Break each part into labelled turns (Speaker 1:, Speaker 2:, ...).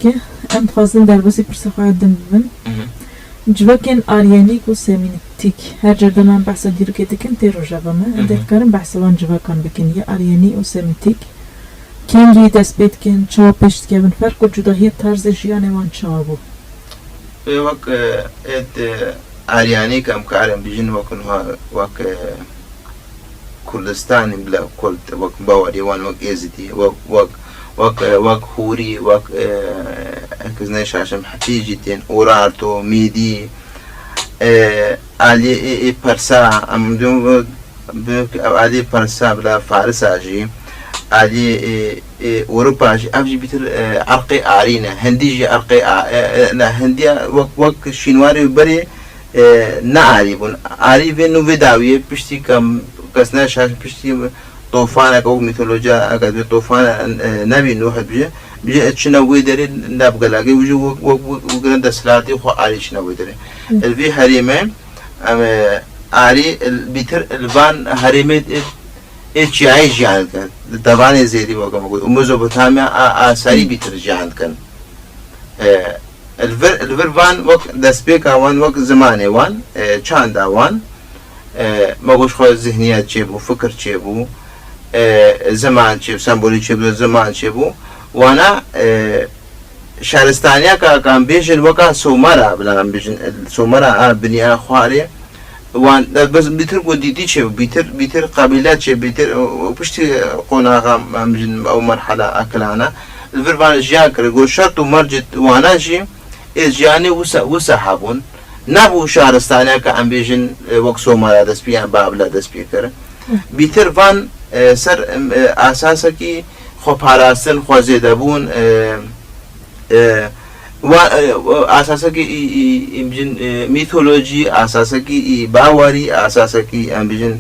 Speaker 1: که ام خواستن در بسی پرسخواه دم ببن جواکن آریانیک و سمینیتیک هر جرده من بحث دیرو که دکن تیرو جوامه اندت کارم بحث وان جواکان بکن یا آریانی و سمینیتیک کنگی دست بید کن چا پشت که بن فرق و جداهی طرز جیان وان چا بو
Speaker 2: وقت آریانی کم کارم بیجن وقت كردستان بلا كرد وك باوري وان وك ازدي وك هوري وك كزنا شاشم حتيجتين اورارتو ميدي علي برسا ام دون علي برسا بلا فارس اجي علي اوروبا اجي ابجي بيتر عرقي ارينا هنديجي عرقي لا هنديا وك شينواري بري نعرفون عارفين انه بداويه بشتي كم كسنا شاش بشتي طوفان او ميثولوجيا اكاد طوفان نبي نوح بيجي تشنوي دري نبقى لاقي وجي وقرن دسلاتي خو علي شنوي دري الفي هريمه ام علي بيتر البان هريمه ايش عايش يعني كان طبعا زيدي وقام وميزوبوتاميا اثري بيتر جاهند كان الفيرفان وقت دسبيك وان وقت زماني وان چاندا وان ماگوش خو ذهنیت چه بو فکر چه بو زمان چه سمبولی چه بو زمان چه بو وانا شهرستانیا کا کام بیشن وکا سومرا بلان بیشن سومرا بنیا خواري وان بس بيتر وديدي چه بيتر قبيلات چه بيتر پشتي قوناغا مجن او مرحله اكلانا الفيرفان جاكر جو شرط مرجت وانا شي جاني وسحابون نبو شهرستانيا كعم بيجن وكسو ما دس بيان بابلا دس بيكر بيتر فان سر اساسا كي خو پاراستن خو زيدبون اساسا كي بيجن ميثولوجي اساسا كي باوري اساسا كي ام بيجن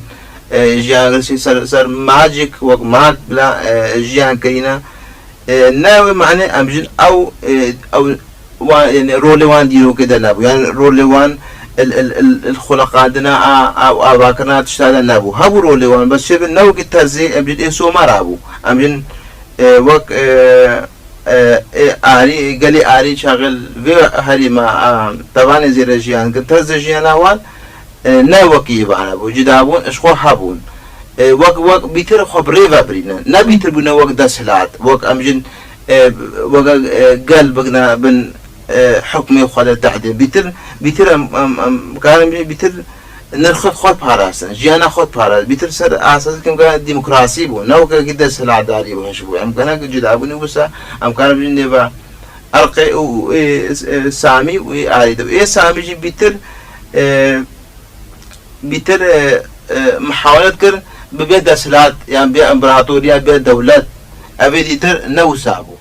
Speaker 2: جانسي سر ماجيك وك ماك بلا جان كينا ناوي معنى ام بيجن او يعني رولي وان ديرو كده نابو يعني رولي وان الخلقاتنا او اباكنا تشتغل نابو هابو رولي وان بس شبه نو كتازي ابجد اسو مرابو امجن وك اري قالي اري شغل في هري ما طبعا زي رجيان كتاز جيان اول ناوكي بانابو جدابون اشخو حابون وك بيتر خبري فابرينا نا بيتر بنا وك دسلات وك امجن وك قال بقنا بن حكمي خالد تحدي بيتر كان بيتر نرخد خود باراسن جيانا خود باراس بيتر سر اساس كم كان ديمقراطي بو نو كده سلع داري وهشبو ام كان جدابوني وسا ام كان بنبا ارقي و سامي و اريد اي سامي جي بيتر محاولة كر ببيد سلات يعني بامبراطوريا بيد دولات ابي ديتر نوسابو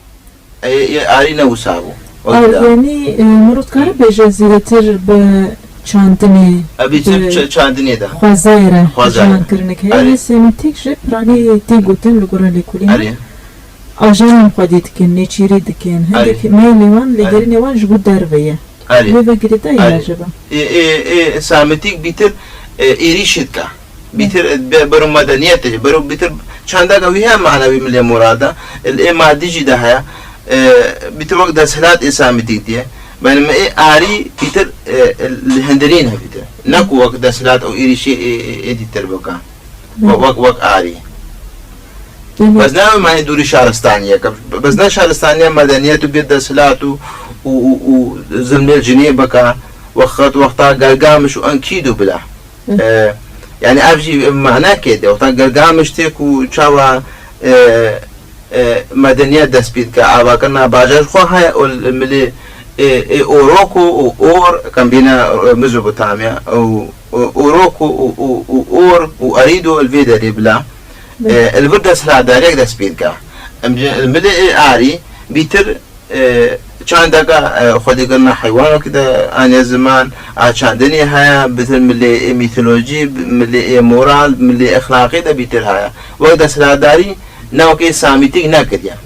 Speaker 2: اري نوسابو
Speaker 1: يعني مرات كار بجزيرتر بچاندني
Speaker 2: ابي چاندني ده
Speaker 1: خوازايره چاند کرنك هي سمتيك جي براني تي گوتن لگورا لكولين اجان خديت كن نيچيري دكن هندك ميلوان لغرين وان جبو درويه ليفا گريتا ياجبا
Speaker 2: اي سامتيك بيتر ايريشتكا بيتر برو مدنيات برو بيتر چاندا ويها معنوي من المراده الامادي جي ده بيتر وقت دسلات اسامتيك دي بينما اري بيتر الهندرين بيتر نكو وقت دسلات او ايريشي ايدي تربكا وقت اري بس نعم ما يدوري شهرستانية بس نا شهرستانية مدنيات وبيت دسلات وزلم الجنيبكا وقتها قلقامش وانكيدو بلا يعني افجي معناه كده وقتها قلقامش تيكو تشاوا مدنيات دسبيت كعواكنا باجاج خوها الملي اوروكو اور كان بينا ميزوبوتاميا او اوروكو اور واريدو الفيدا بلا الفرد سلا داريك دسبيت كا الملي اري بيتر چند دقا خودی قلنا حيوان كده أنا زمان عشاندني هيا مثل ملي ميثولوجي ملي مورال ملي أخلاقي ده بيتر هيا وقت سلاداري ناوكي ساميتي ناكد يعني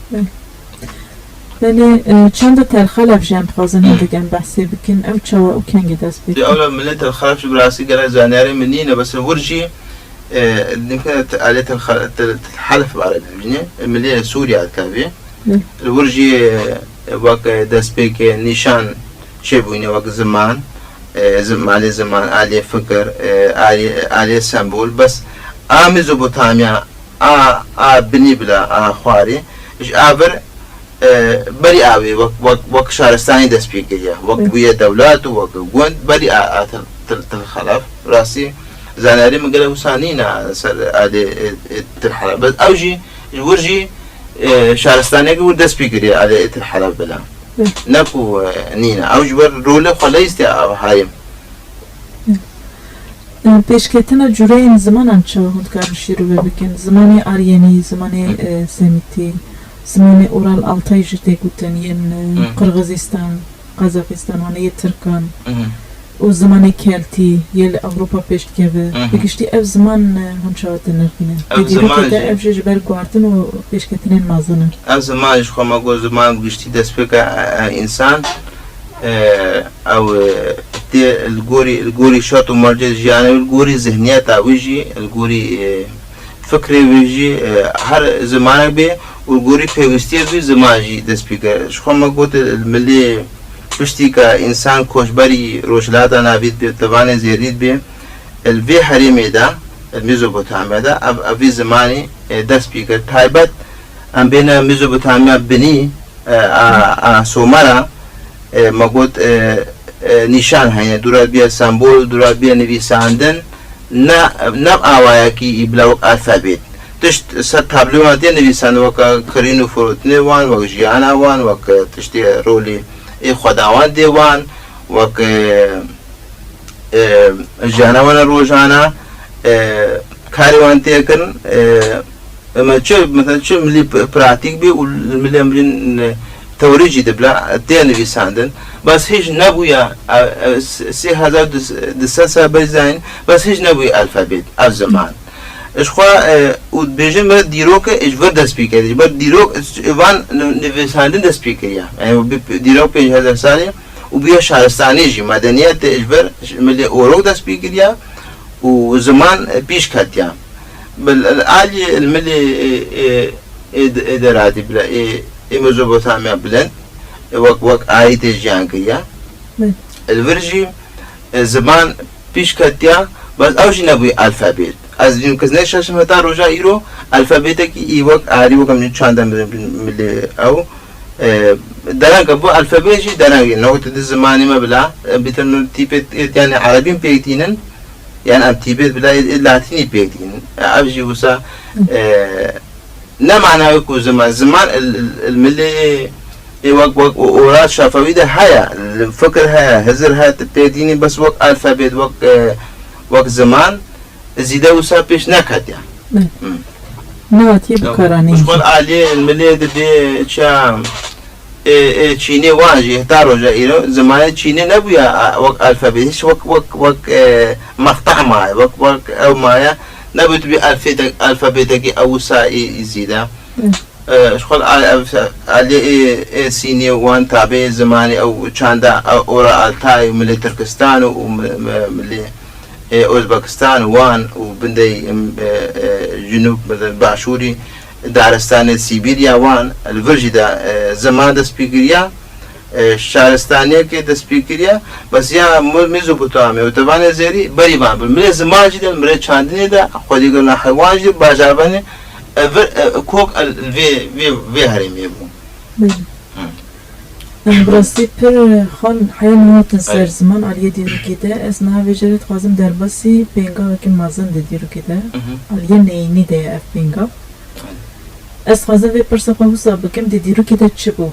Speaker 1: يعني چند تا الخلف جنب خازن هندگان بحثي بكن أو تشوا أو كان جداس بيت
Speaker 2: أولا ملت الخلف براسي قال زانياري منينا بس ورجي يمكن آلية الحلف بعرض ملي سوريا كافي الورجي وەک دەستپێک نیشان چێ بووینە وەک زمان مالی زمان ئالێ فکر ئالێ سمبول بەس ئا مێزۆپۆتامیا ئا بنی بلا ئا خوارێ ئابر بەری ئاوێ وەک شارستانی دەست پێکردە وەک بوویە دەولات و وەک گوند بەری تلخەلەف ڕاستی زانیاری مەگەلە وسانینە سەر ئالێ تلحەلەف بەس ئەوژی ورژی شارستانێک و دەست پێکردێ ئالێ تلحەلەف بلا نەکو نینە ئەوژ بەر ڕۆلە خۆلەیستی هایم
Speaker 1: پێشکەوتنە جورەیەن زمانان چاوە هوندکار شیرۆڤە بکەن زمانی ئاریەنی زمانی سەمیتی زمانی ئۆرال ئاڵتای ژ تێگوتن یەن قرغزستان قازاقستان وانەیە ترکان و زمانی کێلتی یە لە ئەوروپا پێشکەوە بگشتی ئەو زمان هەم چاوەتە نرخینە دیرەکەدا ئەو ژێژ بەر گواردن و پێشکەوتنێن مازنن
Speaker 2: ئەم زمانیش خۆمە گۆ زمان گشتی دەست پێکە ئینسان ئەو الگۆری شەڕ و مەرجە ژیانە الگۆری ذهنیەتە ویژی الگۆری فکری ویژی هەر زمانێک بێ والگۆری پێویستیە دوی زمانژی دەست پێکە خۆمە گوت ملێ پشتی کە ئینسان کۆچبەری ڕۆژهەڵاتە نابێت بێت دەوانێت زێریت بێ الڤێ هەرێمێدا مێزۆپۆتامیادا ئەڤی زمانی دەست پێکرد تایبەت ئەم بێنە مێزۆپۆتامیا بنی سۆمەرە مەگوت نیشان هەیە دوورات بێ سمبۆل دوورات بێ نویساندن نە ئاوایەکی بلاوەک ئالفابێت تشت سەر تابلۆوان دێ نویسان وەکە کڕین و فرۆتنێ وان وەک ژیانە وان وەک تشتێ ڕۆلی خۆداوان دێوان وەک ژیانەوەنە ڕۆژانە کاریوان تێکردن ئەمە چ ملی پراتیک بێ و ملی ئەمرین تەوریجی دەبلا تێ نویساندن بەس هیچ نەبوویە 3200 سال بەرزین بەس هیچ نەبووی ئەلفابێت ئەو زمان اشخوا و بێژن بە دیرۆکە ئیشڤەر دەست پێکردی بە دیرۆک ئێوان نویساندن دەست پێکردە دیرۆک 5000 ساڵێ و بیا شارستانێژی مەدەنیەت ئیشڤەر ملی ئۆرۆک دەست پێکردە و زمان پیش کەتیە بالعالی الملي إداراتي بلا ميزوبوتاميا بلند وك آيت جانكيا الفرجي زمان پیش کتیا بس اوجی نبوی الفابet از این کس نشش متا روجا ایرو الفابet کی ای وقت آری وقت من چند ملی او دران کبو الفابet جی دران نوت زمانی ما بلا بیتن تیپت یعنی عربی پیتینن يعني ام تيبت بلا لاتيني بيكتين ابجي وسا نا معناه يكون زمان الملي وق اورات شفوي ده هيا الفكر هيا هزر هيا بيديني بس وق الفابet وق زمان زيده وسا بيش نكت يعني
Speaker 1: نواتي بكراني
Speaker 2: شغل عليه الملي ده شام چینی وانجی هتارو جایرو زمان چینی نبویا وقت الفابیتش وقت مقطع ماي وقت او مايا نبوت بي الفابيتك او ساي زيدا شغل علي سيني وان تابع زماني او چاندا اورا التاي ملي تركستان وملي اوزبكستان وان وبندي جنوب باشوري دارستان سیبیریا وان الورجی دا زمان دست پیگریا شهرستانیه که دست پیگریا بس یا ميزوبوتاميا و توان زیری بری بان مل زمان جدا مل چاندنی دا خودی گرنا حیوان جدا باجابانه کوک وی هرمی بو
Speaker 1: براستی پر خان حیوان تنسر زمان علیه دیرو کده از نها وجرت خوازم در بسی پینگا وکی مازن دیرو کده علیه نیینی ده اف پینگا از خوازم وی پرسا خواه بکم دیرو کده چه بو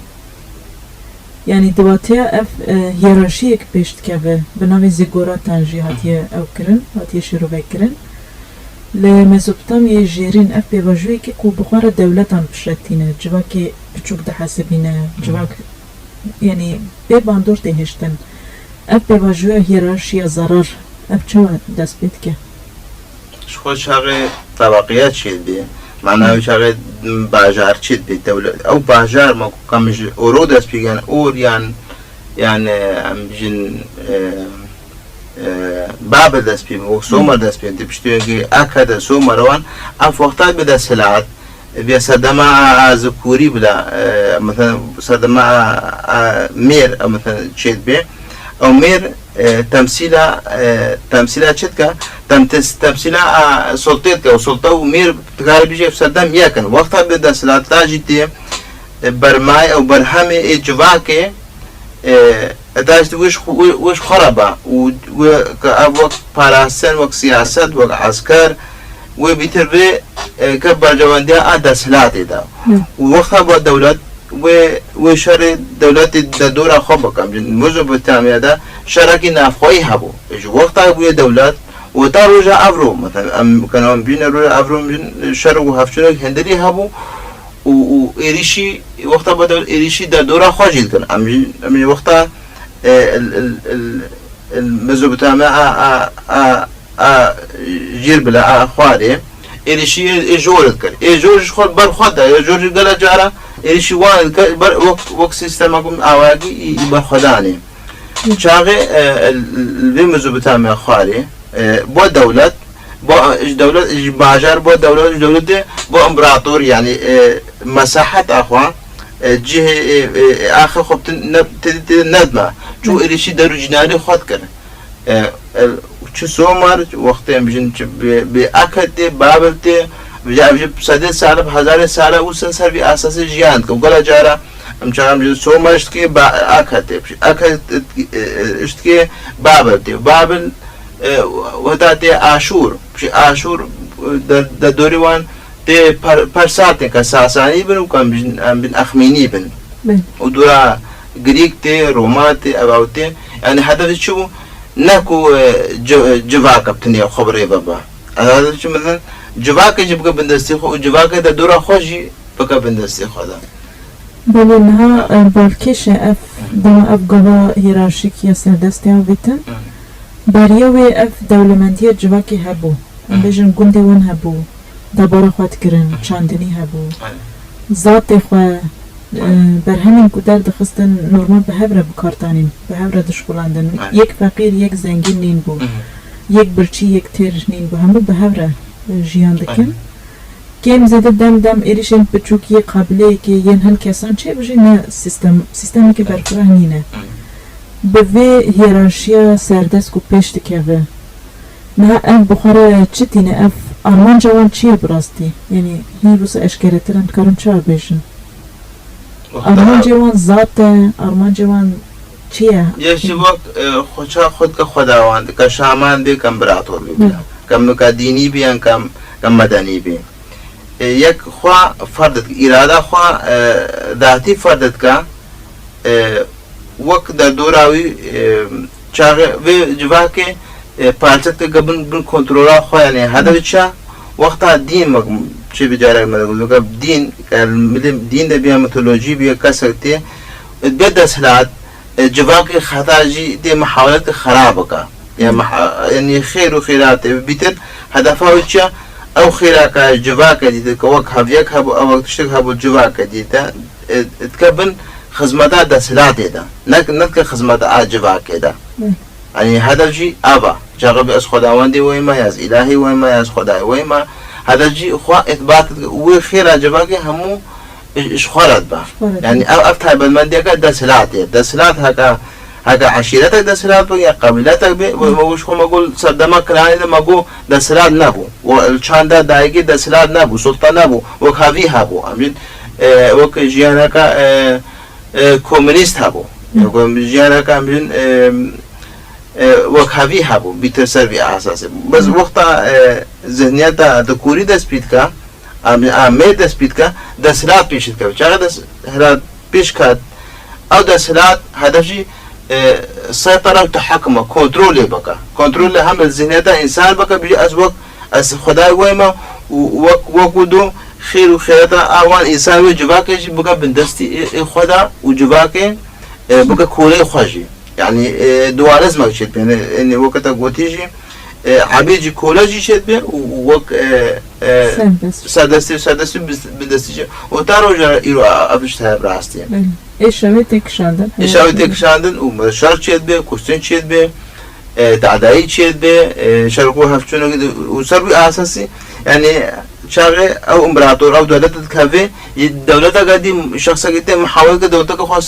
Speaker 1: یعنی دواتیا اف هیرارشی یک پیشت که به نام زیگورا تنجی هاتیه او کرن هاتیه شروع کرن لمسوبتاميا جيرين اف بيواجوي كي كو بخار دولتان بشتينه جوا كي بچوك ده حسبينه جوا يعني بي باندور تهشتن اف بيواجوي هيرارشيا ضرر اف چوا دست بيت كي
Speaker 2: شخو شاغي طبقيات شيد بي معناه شاغي باجار شيد بي دولة او باجار ما كمش اورو دست بيگن اور يعني ام بجن باب دست بیم و سومر دست بیم تبشتوی که اکد سومر وان اف وقتا بده سلعت بیا سردما ذکوری بلا مثلا سردما میر او مثلا چید بی او میر تمثيلا چتكا تمثيلا سلطتك او سلطه ومير تقارب بيجي في سردم يكن وقتها بدا سلات لاجتي برماي او برهمي اجواكي اداش وش خربا و وقت باراسن وقت سياسات وقت عسكر وبيتر كبر جوانديا ادا سلات دا ووقتها بالدولة وشر دولت دورا خوب کم موضوع بتاعي دا شركي نافخوي هبو إيش وقتها بويا دولت وتا روجا أفرو مثلا كانوا بين روجا أفرو من شر وهفشلك هندري هبو وإيريشي وقتها بدل إيريشي دورا خاجيل كان أم وقتها الموضوع بتاعي جير بلا أخواري إيريشي إجورت كان إيجورج خود برخدا إيجورج قال جارا إيش وان وقت سيستمكم أواجي يبخداني شاغي الموضوع بتاعي خاري بو دولة باجر بو دولة بو إمبراطور يعني مساحة أخوان جهة آخر خب ندمة شو إيش درجناري خد كره شو سومر وقتين بيجن بأكد بابلته بجاب ساده ساله بهزار ساله وسن سر بی اساس جیان کو گلا جارا ام چارم سو ماشت کی با اکته اشت کی بابل ودات عاشور عاشور د دوریوان ته پرسات کا ساسانی بنو کم بن اخمینی بن ودورا گریک ته روما ته اوته يعني هدف شو نكو جواك بتني خبري بابا هذا شو مثلا جواك يجيبك بندستي خو جواك ده دورا خوشي بقى بندستي خدا
Speaker 1: بله نها بالکش اف دم اف گوا هیرارشیکی سردستی ها بیتن باریوی اف دولمندی جواکی هبو بجن گنده ون هبو دبارا خواد کرن چاندنی هبو ذات خواه بر همین کدر دخستن نورمال به هفره بکارتانین به هفره دشکلاندن یک فقیر یک زنگین نین بو یک برچی یک تیر نین بو همو به هفره جیان دکن کم زده دم ایریشن بچوکی قابله که ین هل کسان چه بجی نه سیستمی که برفره نینه به وی هیرارشیا سردست کو پیش دکوه نه ام بخوره چه تینه اف آرمان جوان چیه براستی یعنی هی روز اشکره ترند کارن چه بیشن آرمان جوان ذاته آرمان جوان چیه
Speaker 2: یه وقت خود که خداوند که شامان بی کم براتور بی کم دینی بی کم مدنی بی یک خواه فردت اراده خواه ذاتی فردت که وقت در دوراوی چاقه و جواه که پالچت که بن کنترولا خواه یعنی هدف چه وقتا دین چه بجاره مدگوزو دین دین ده بیا میتولوژی بیا کسکتی بیا دستلات جواه که خطا جی ده محاولت خراب که يعني خير وخيرات بيتر هدفها وجه او خيرك جواك دي كوك هافيك هبو او تشتك هبو جواك دي تكبن خدمتا دسلات ده نك خدمتا جواك ده يعني هذا الشيء ابا جرب اس خداوندي ويما ياز الهي ويما ياز خداي ويما هذا الشيء خو اثبات وخير جواك همو ايش خالد با يعني افتح بالمنديه دسلات هكا عشيرتك دسلات يا قبيلتك بي وش خو مقول صدما كلاني ما قو دسلات نبو والشان ده دايقي دسلات نبو سلطان نبو وكافي هبو امين وك جيانك كومونيست هبو جيانك امين وكافي هبو بيترسر في اساس بس وقتا ذهنيات دكوري دسبيتكا امي دسبيتكا دسلات بيشتكا چاغ دسلات بيشكات او دسلات هدفي سيطرة وتحكم كنترول بقى كنترول هم الذهنيات إنسان بقى بيجي أسوق أس خداي ويما وقودو خير وخيرات أوان إنسان وجواك يجي بقى بندستي خدا وجواك بقى كولي خاجي يعني دوارز ما شيء بين إن وقت قوتيجي عبيجي كولاجي شيء بين ووق سادستي بندستي وتاروجا يرو أبشتها براستي
Speaker 1: إشاوتك
Speaker 2: شاندن ومشار شيد به كوستين شيد به تعداي شيد به شرقو هفشونو وسربي أساسي يعني شاغي او امبراطور او دولة كافي الدولة قاعدين شخص قاعدين محاولة دولتك خو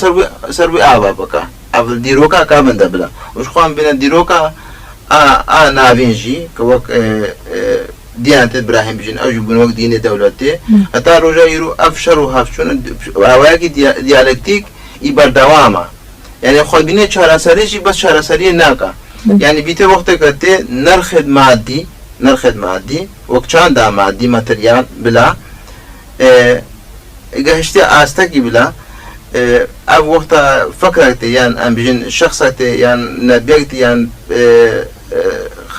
Speaker 2: سربي آبا بكا أفضل ديروكا كامن دبلا وش خوان بين ديروكا نافينجي كوك ديانة إبراهيم بجن أو جبن وقت دين دولته أتا رجع يرو أفشر وهافشون وواقي ديالكتيك يبر دواما يعني خود بينه شهر سريج بس شهر سريع ناكا يعني بيته وقت كته نرخد مادي وقتان دا مادي ماتريال بلا جهشتي آستكي بلا أب وقت فكرت يعني أم بجن شخصتي يعني نبيعتي يعني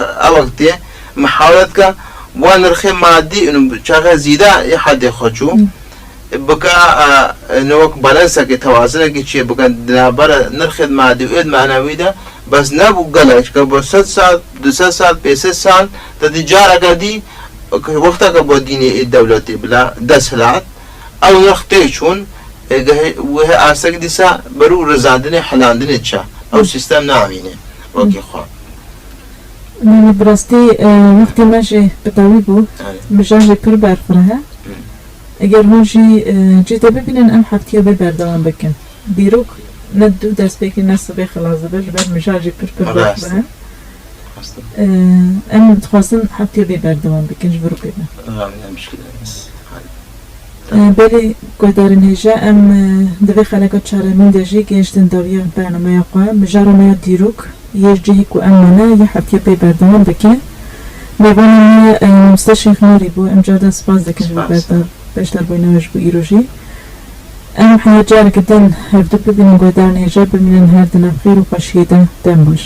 Speaker 2: أوقتي محاولتك ونرخي مادي إنه شغل زيادة يحد خشوا بقى نوك بالانسك توازنك شيء بقى نبرة نرخد مادي وإد معنوي ده بس نبو قلش كبر 6 سال 2 سال 5 سال تتجارة قدي وقتها كبر ديني الدولة بلا دسلات أو نختيشون وهي أساق ديسا برو رزاندني حلاندني تشا أو سيستم نامينه وكي خوا
Speaker 1: من براستي وقتی ماجی بتاوی بود مجاجی پر برفره اگر هنجی جیتا ببینن ام حفتیه بردوام بکن بیروک ندو دست بکی نصف بخلاص بش بر مجاجی پر برفره ام تخواستن حفتیه بردوام بکن جبرو ببین بله قدرن هجا ام دوی خلقات چاره من دجی گنجتن داویه برنامه یقوه مجارا میا دیروک يجي كو أمانة يحب يبي بردوان بكين نبغى مستشفى نوري بو أمجاد سباز ذكر بردار بشتر بينوش بو إيروجي أم حياة جارك دن هفدو ببين قدرن هجا بمن هردنا بخير وخشيدة دموش